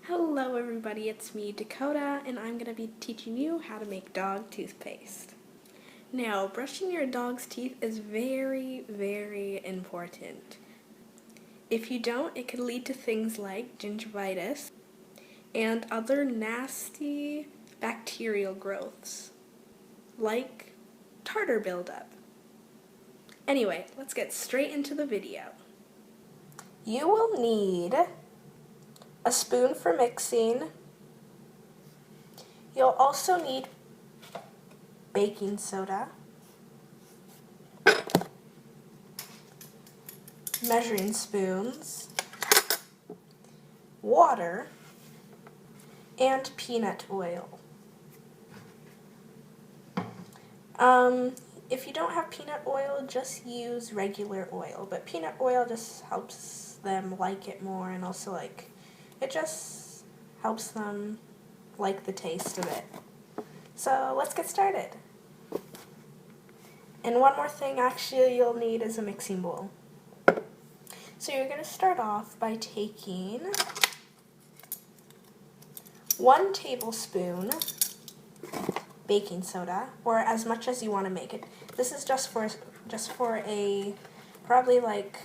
Hello everybody, it's me, Dakota, and I'm going to be teaching you how to make dog toothpaste. Now, brushing your dog's teeth is very, very important. If you don't, it could lead to things like gingivitis and other nasty bacterial growths, like tartar buildup. Anyway, let's get straight into the video. You will need a spoon for mixing. You'll also need baking soda, measuring spoons, water, and peanut oil. If you don't have peanut oil, just use regular oil, but peanut oil just helps them like it more, and also it just helps them like the taste of it. So let's get started. And one more thing actually you'll need is a mixing bowl. So you're going to start off by taking 1 tablespoon baking soda, or as much as you want to make it. This is just for a probably like